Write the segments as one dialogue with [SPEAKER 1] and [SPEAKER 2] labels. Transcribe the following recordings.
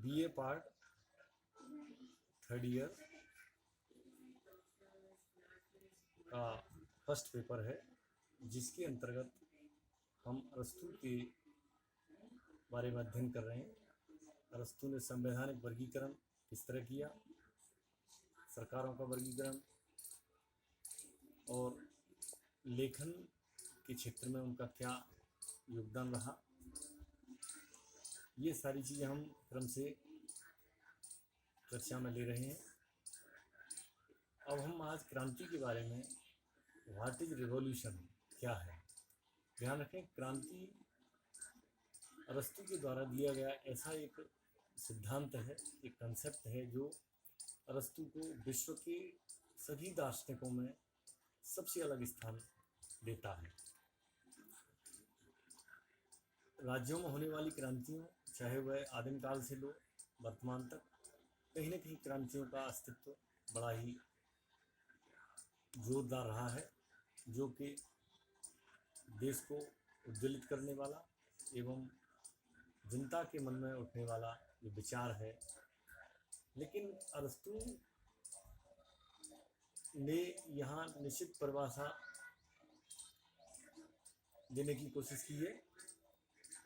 [SPEAKER 1] BA part third year का first paper है, जिसके अंतर्गत हम अरस्तु के बारे में अध्ययन कर रहे हैं। अरस्तु ने संवैधानिक वर्गीकरण किस तरह किया, सरकारों का वर्गीकरण और लेखन के क्षेत्र में उनका क्या योगदान रहा, ये सारी चीज़ें हम क्रम से चर्चा में ले रहे हैं। अब हम आज क्रांति के बारे में, व्हाट इज रिवॉल्यूशन, क्या है, ध्यान रखें। क्रांति अरस्तु के द्वारा दिया गया ऐसा एक सिद्धांत है, एक कंसेप्ट है जो अरस्तु को विश्व के सभी दार्शनिकों में सबसे अलग स्थान देता है। राज्यों में होने वाली क्रांतियों, चाहे वह आदिम काल से लो वर्तमान तक, कहीं न कहीं क्रांतियों का अस्तित्व बड़ा ही जोरदार रहा है, जो कि देश को उद्वेलित करने वाला एवं जनता के मन में उठने वाला जो विचार है। लेकिन अरस्तु ने यहाँ निश्चित परिभाषा देने की कोशिश की है।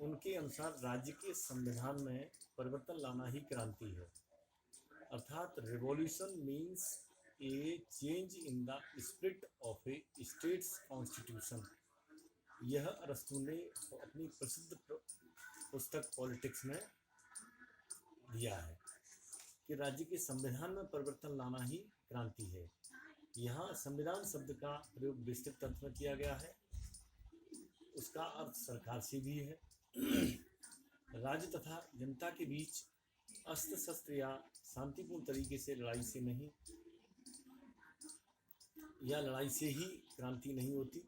[SPEAKER 1] उनके अनुसार राज्य के संविधान में परिवर्तन लाना ही क्रांति है, अर्थात revolution means A change in the spirit of A states constitution. यह अरस्तु ने अपनी प्रसिद्ध पुस्तक पॉलिटिक्स में दिया है कि राज्य के संविधान में परिवर्तन लाना ही क्रांति है। यहाँ संविधान शब्द का प्रयोग विस्तृत अर्थ में किया गया है। उसका अर्थ सरकार से भी है। राज्य तथा जनता के बीच अस्त्र शस्त्र या शांतिपूर्ण तरीके से लड़ाई से नहीं, या लड़ाई से ही क्रांति नहीं होती।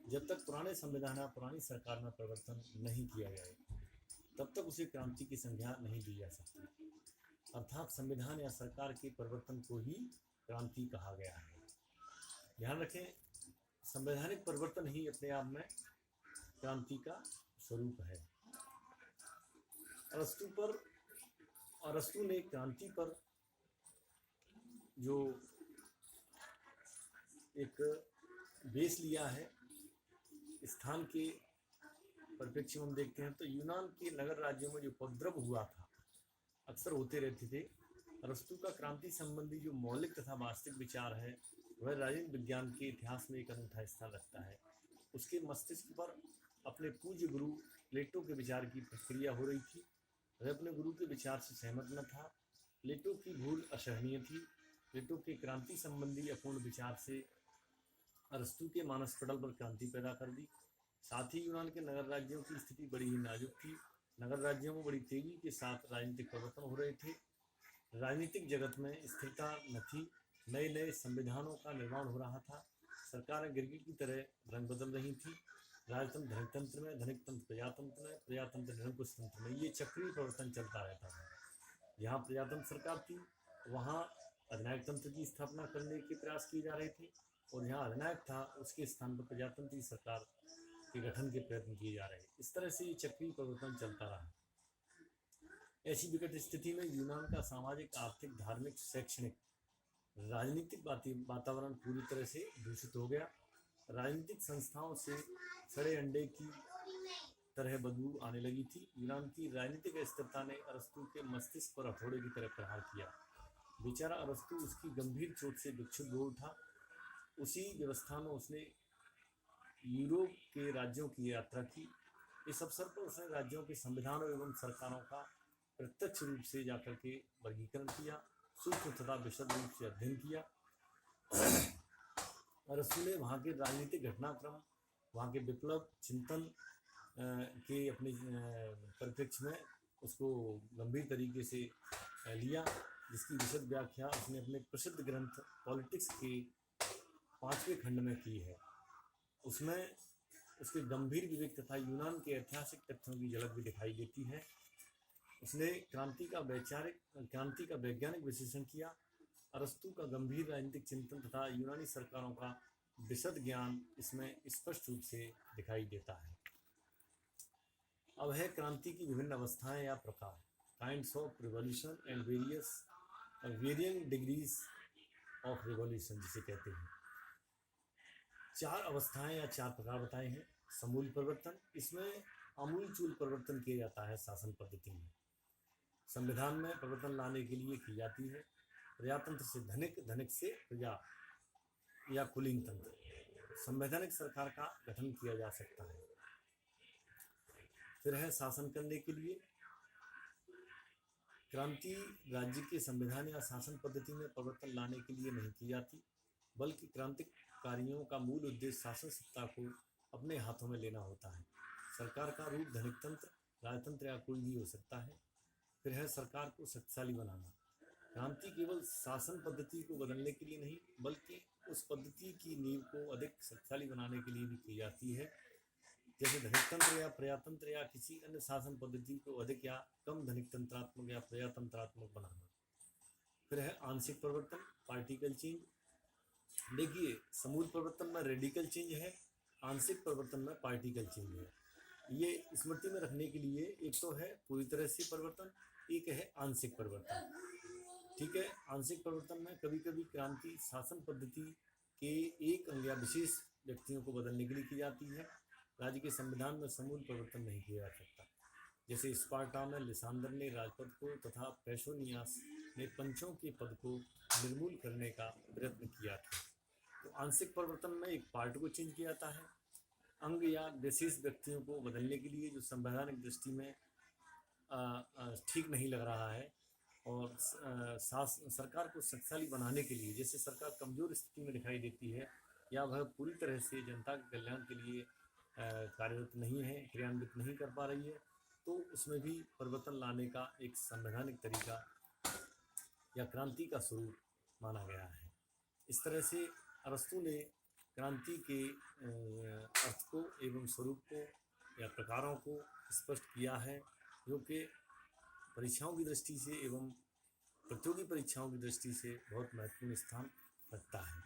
[SPEAKER 1] जब तक पुराने संविधान या पुरानी सरकार में परिवर्तन नहीं किया जाए, तब तक उसे क्रांति की संज्ञा नहीं दी जा सकती। अर्थात संविधान या सरकार के परिवर्तन को ही क्रांति कहा गया है। ध्यान रखें, संवैधानिक परिवर्तन ही अपने आप में क्रांति का स्वरूप है। अरस्तु ने क्रांति पर जो एक बेस लिया है, स्थान के परिप्रेक्ष्य में हम देखते हैं तो यूनान के नगर राज्यों में जो उपद्रव हुआ था, अक्सर होते रहते थे। अरस्तु का क्रांति संबंधी जो मौलिक तथा वास्तविक विचार है, वह राजनीतिक विज्ञान के इतिहास में एक अनूठा स्थान रखता है। उसके मस्तिष्क पर अपने पूज्य गुरु प्लेटो के विचार की प्रक्रिया हो रही थी। वह अपने गुरु के विचार से सहमत न था। प्लेटो की भूल असहनीय थी। प्लेटो के क्रांति संबंधी अपूर्ण विचार से अरस्तु के मानस पटल पर क्रांति पैदा कर दी। साथ ही यूनान के नगर राज्यों की स्थिति बड़ी ही नाजुक थी। नगर राज्यों में बड़ी तेजी के साथ राजनीतिक परिवर्तन हो रहे थे। राजनीतिक जगत में स्थिरता न थी। नए नए संविधानों का निर्माण हो रहा था। सरकारें गिरगिट की तरह रंग बदल रही थी। राजतंत्र धनिकतंत्र में, धनिकतंत्र प्रजातंत्र में, प्रजातंत्र निरंकुश तंत्र में, ये चक्रीय परिवर्तन चलता रहता था। जहाँ प्रजातंत्र सरकार थी, वहाँ अधिनायक तंत्र की स्थापना करने के प्रयास किए जा रहे थे, और जहाँ अधिनायक था, उसके स्थान पर प्रजातंत्र की सरकार के गठन के प्रयत्न किए जा रहे। इस तरह से ये चक्रीय परिवर्तन चलता रहा। ऐसी विकट स्थिति में यूनान का सामाजिक, आर्थिक, धार्मिक, शैक्षणिक, राजनीतिक वातावरण पूरी तरह से दूषित हो गया। राजनीतिक संस्थाओं से सड़े अंडे की तरह बदबू आने लगी थी। यूनान की राजनीतिक अस्थिरता ने अरस्तु के मस्तिष्क पर हथौड़े की तरह प्रहार किया। बेचारा अरस्तु उसकी गंभीर चोट से विक्षुब्ध हो उठा। उसी व्यवस्था में उसने यूरोप के राज्यों की यात्रा की। इस अवसर पर उसने राज्यों के संविधानों एवं सरकारों का प्रत्यक्ष रूप से जाकर के वर्गीकरण किया, सूक्ष्म तथा विशद रूप से अध्ययन किया। अरस्तु ने वहाँ के राजनीतिक घटनाक्रम, वहाँ के विप्लव चिंतन के अपने परिप्रेक्ष्य में उसको गंभीर तरीके से लिया, जिसकी विशद व्याख्या उसने अपने प्रसिद्ध ग्रंथ पॉलिटिक्स के 5वें खंड में की है। उसमें उसके गंभीर विवेक तथा यूनान के ऐतिहासिक तथ्यों की झलक भी दिखाई देती है। उसने क्रांति का वैज्ञानिक विश्लेषण किया। अरस्तु का गंभीर राजनीतिक चिंतन तथा यूनानी सरकारों का विशद ज्ञान इसमें स्पष्ट रूप से दिखाई देता है। अब है क्रांति की विभिन्न अवस्थाएं या प्रकार। Kinds of revolution and varying degrees of revolution जिसे कहते हैं। 4 अवस्थाएं या 4 प्रकार बताए हैं। समूल परिवर्तन, इसमें आमूल चूल परिवर्तन किया जाता है शासन पद्धति में। संविधान में परिवर्तन लाने के लिए की जाती है। प्रजातंत्र से धनिक, धनिक से प्रजा या कुलीन तंत्र, संवैधानिक सरकार का गठन किया जा सकता है। फिर है शासन करने के लिए। क्रांति राज्य के संविधान या शासन पद्धति में परिवर्तन लाने के लिए नहीं की जाती, बल्कि क्रांतिकारियों का मूल उद्देश्य शासन सत्ता को अपने हाथों में लेना होता है। सरकार का रूप धनिक तंत्र, राजतंत्र या कोई भी हो सकता है। फिर है सरकार को शक्तिशाली बनाना। क्रांति केवल शासन पद्धति को बदलने के लिए नहीं, बल्कि उस पद्धति की नींव को अधिक शक्तिशाली बनाने के लिए भी की जाती है, जैसे धनिक तंत्र या प्रजातंत्र या किसी अन्य शासन पद्धति को अधिक या कम धनिक तंत्रात्मक या प्रजातंत्रात्मक बनाना। फिर है आंशिक परिवर्तन, पार्टिकल चेंज। देखिए, समूल परिवर्तन में रेडिकल चेंज है, आंशिक परिवर्तन में पार्टिकल चेंज है। ये स्मृति में रखने के लिए एक तो है पूरी तरह से परिवर्तन, एक है आंशिक परिवर्तन। ठीक है, आंशिक परिवर्तन में कभी कभी क्रांति शासन पद्धति के एक अंग या विशेष व्यक्तियों को बदलने के लिए की जाती है। राज्य के संविधान में समूल परिवर्तन नहीं किया जा सकता। जैसे स्पार्टा में लिसांडर ने राजपद को तथा पेशोनियास ने पंचों के पद को निर्मूल करने का प्रयत्न किया था। तो आंशिक परिवर्तन में एक पार्ट को चेंज किया जाता है, अंग या विशेष व्यक्तियों को बदलने के लिए जो संवैधानिक दृष्टि में ठीक नहीं लग रहा है, और सरकार को शक्तिशाली बनाने के लिए, जैसे सरकार कमजोर स्थिति में दिखाई देती है या वह पूरी तरह से जनता के कल्याण के लिए कार्यरत नहीं है, क्रियान्वित नहीं कर पा रही है, तो उसमें भी परिवर्तन लाने का एक संवैधानिक तरीका या क्रांति का स्वरूप माना गया है। इस तरह से अरस्तु ने क्रांति के अर्थ को एवं स्वरूप को या प्रकारों को स्पष्ट किया है, जो कि परीक्षाओं की दृष्टि से एवं प्रतियोगी परीक्षाओं की दृष्टि से बहुत महत्वपूर्ण स्थान रखता है।